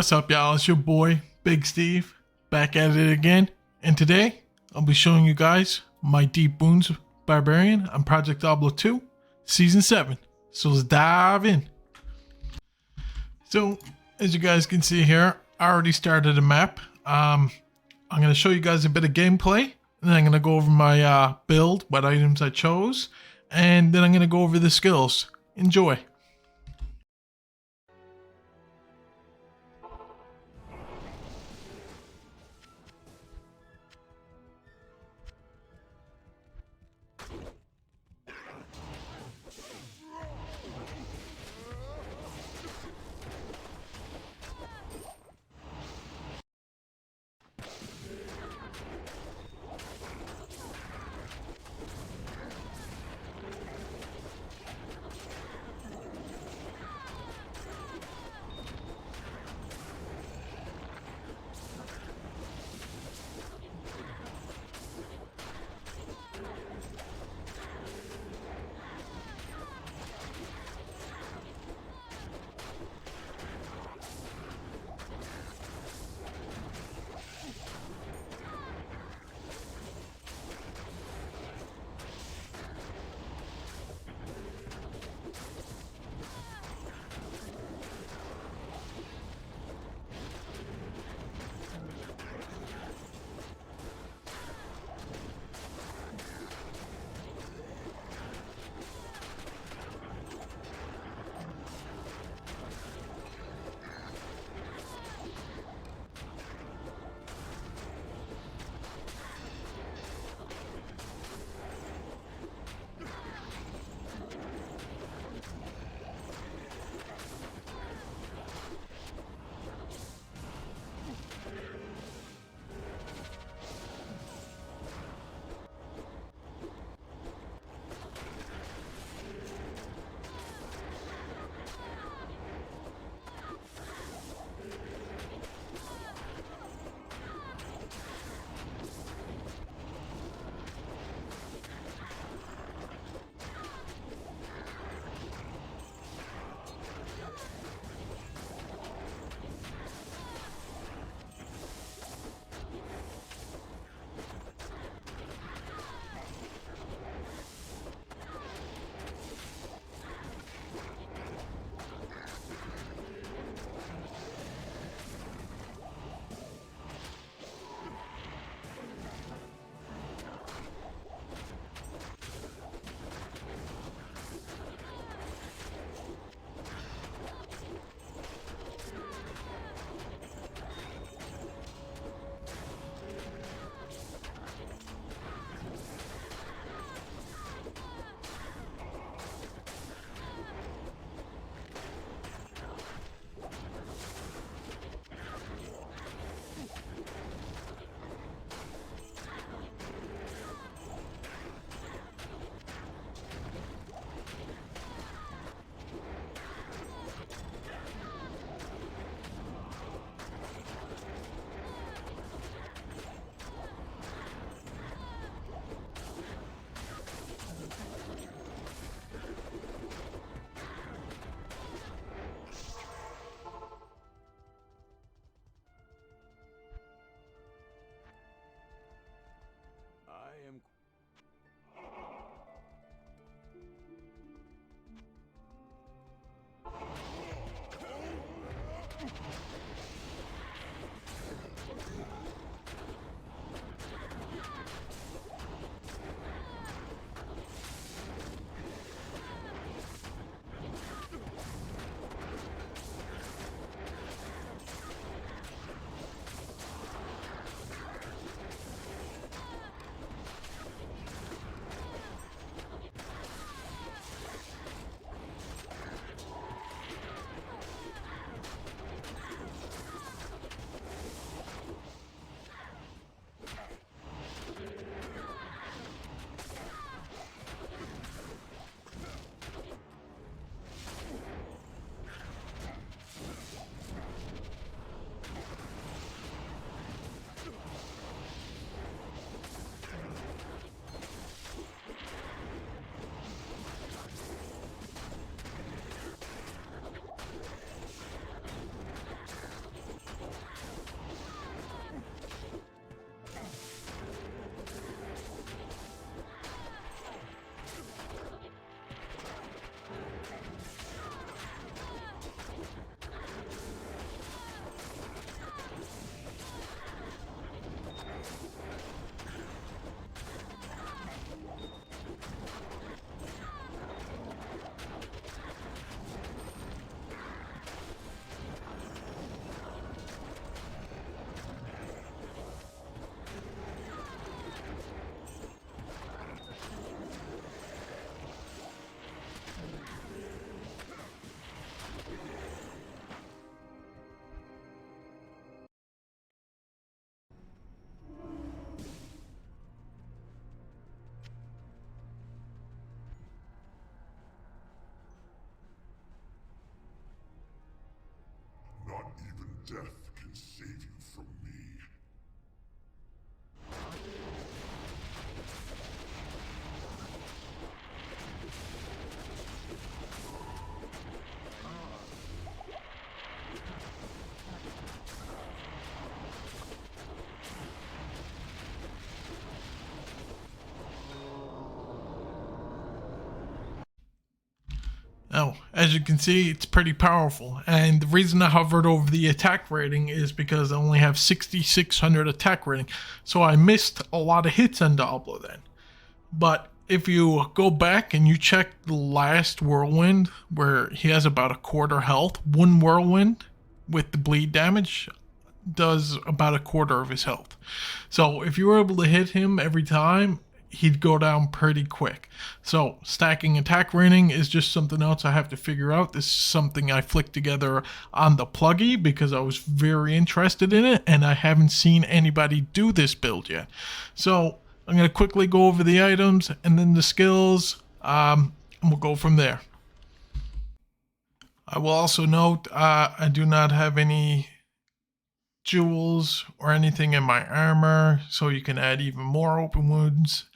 What's up, y'all? It's your boy, Big Steve, back at it again. And today, I'll be showing you guys my Deep Wounds Barbarian on Project Diablo 2, Season 7. So let's dive in. So, as you guys can see here, I already started a map. I'm going to show you guys a bit of gameplay. And then I'm going to go over my build, what items I chose. And then I'm going to go over the skills. Enjoy. death can save you from me. Now, as you can see, it's pretty powerful. And the reason I hovered over the attack rating is because I only have 6,600 attack rating. So I missed a lot of hits on Diablo then. But if you go back and you check the last Whirlwind, where he has about a quarter health, one Whirlwind with the bleed damage does about a quarter of his health. So if you were able to hit him every time, he'd go down pretty quick. So stacking attack rating is just something else I have to figure out. This is something I flicked together on the Plugy because I was very interested in it, and I haven't seen anybody do this build yet. So I'm going to quickly go over the items and then the skills, and we'll go from there. I will also note I do not have any jewels or anything in my armor, so you can add even more open wounds,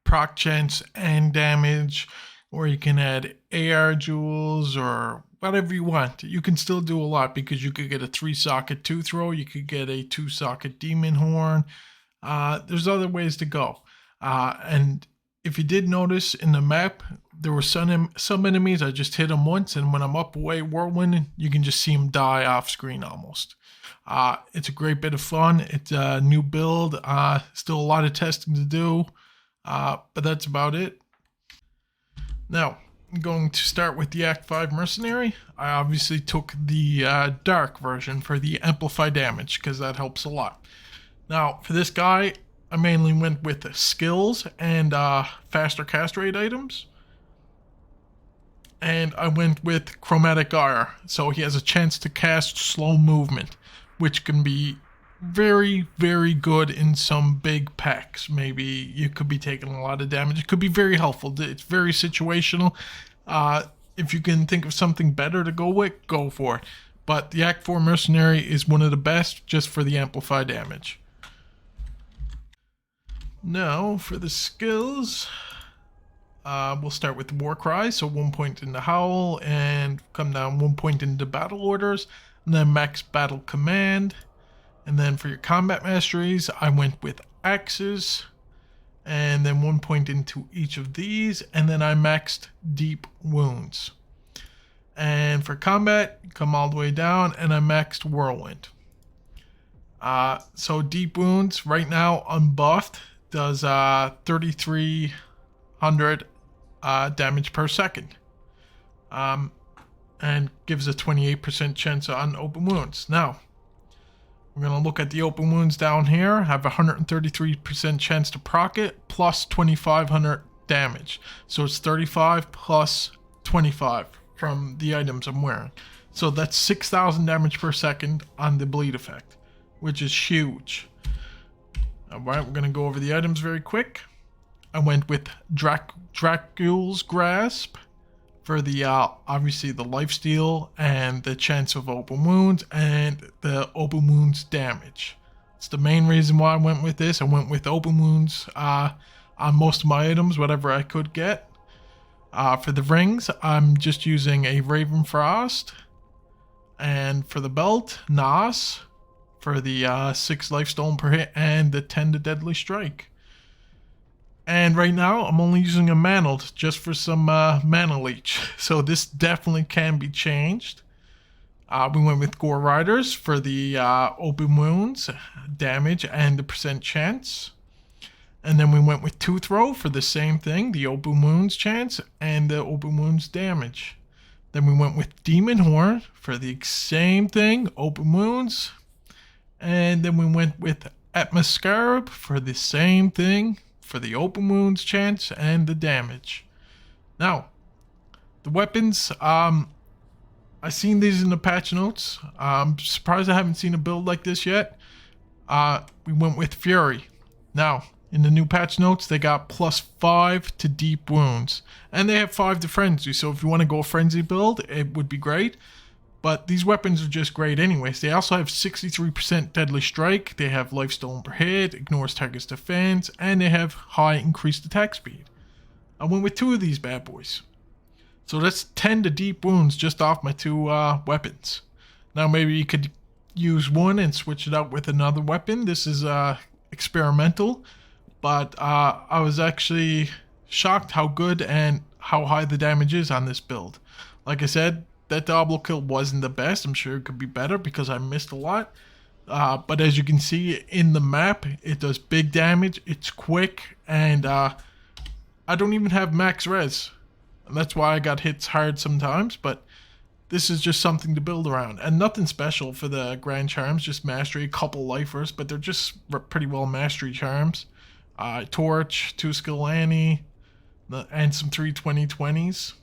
proc chance and damage, or you can add AR jewels or whatever you want. You can still do a lot because you could get a 3-socket 2-throw, you could get a 2-socket demon horn. There's other ways to go. And if you did notice in the map, there were some enemies, I just hit them once, and when I'm up away whirlwind, you can just see them die off screen almost. It's a great bit of fun. It's a new build. Still a lot of testing to do, but that's about it. Now, I'm going to start with the Act 5 Mercenary. I obviously took the dark version for the amplify damage because that helps a lot. Now, for this guy, I mainly went with skills and faster cast rate items. And I went with Chromatic Ire, so he has a chance to cast slow movement, which can be very, very good in some big packs. Maybe you could be taking a lot of damage. It could be very helpful. It's very situational. If you can think of something better to go with, go for it. But the Act 4 Mercenary is one of the best just for the amplify damage. Now, for the skills, we'll start with War Cry, so 1 point in the Howl, and come down 1 point into Battle Orders, and then Max Battle Command. And then for your Combat Masteries, I went with Axes, and then 1 point into each of these, and then I maxed Deep Wounds. And for Combat, come all the way down, and I maxed Whirlwind. So Deep Wounds, right now, unbuffed, does 3,300 damage per second, and gives a 28% chance on open wounds. Now, we're going to look at the open wounds down here. Have a 133% chance to proc it, plus 2,500 damage. So it's 35 plus 25 from the items I'm wearing. So that's 6,000 damage per second on the bleed effect, which is huge. Alright, we're going to go over the items very quick. I went with Dracula's Grasp for the, obviously the lifesteal and the chance of open wounds and the open wounds damage. It's the main reason why I went with this. I went with open wounds on most of my items, whatever I could get. For the rings, I'm just using a Raven Frost. And for the belt, Nas. For the 6 lifesteal per hit and the 10 to deadly strike. And right now I'm only using a mantled just for some mana leech, so this definitely can be changed. We went with Gore Riders for the open wounds damage and the percent chance, and then we went with Tooth Row for the same thing, the open wounds chance and the open wounds damage. Then we went with Demon Horn for the same thing, open wounds. And then we went with Atmoscarab for the same thing, for the open wounds chance and the damage. Now, the weapons, I seen these in the patch notes. I'm surprised I haven't seen a build like this yet. We went with Fury. Now, in the new patch notes, they got +5 to deep wounds. And they have 5 to frenzy, so if you want to go a frenzy build, it would be great. But these weapons are just great anyways. They also have 63% deadly strike, they have life stolen per hit, ignores target's defense, and they have high increased attack speed. I went with 2 of these bad boys. So that's 10 to deep wounds just off my 2 weapons. Now maybe you could use one and switch it out with another weapon. This is experimental, but I was actually shocked how good and how high the damage is on this build. Like I said, that Diablo kill wasn't the best. I'm sure it could be better because I missed a lot. But as you can see in the map, it does big damage. It's quick, and I don't even have max res. And that's why I got hits hard sometimes. But this is just something to build around. And nothing special for the Grand Charms, just mastery, a couple lifers. But they're just pretty well mastery charms. Torch, 2 skill Annie, and some 320/20s.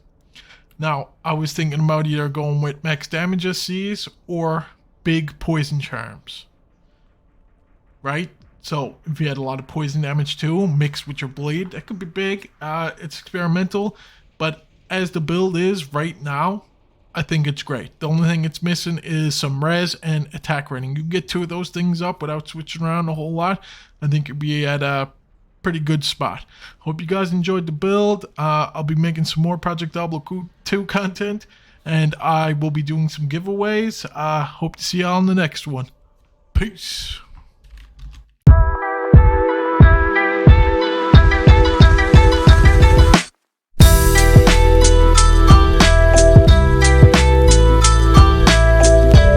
Now, I was thinking about either going with max damage SCs or big poison charms. Right? So, if you had a lot of poison damage too, mixed with your blade, that could be big. It's experimental, but as the build is right now, I think it's great. The only thing it's missing is some res and attack rating. You get 2 of those things up without switching around a whole lot, I think you'll be at a pretty good spot. Hope you guys enjoyed the build. I'll be making some more Project Diablo 2 content, and I will be doing some giveaways. Hope to see y'all in the next one. Peace.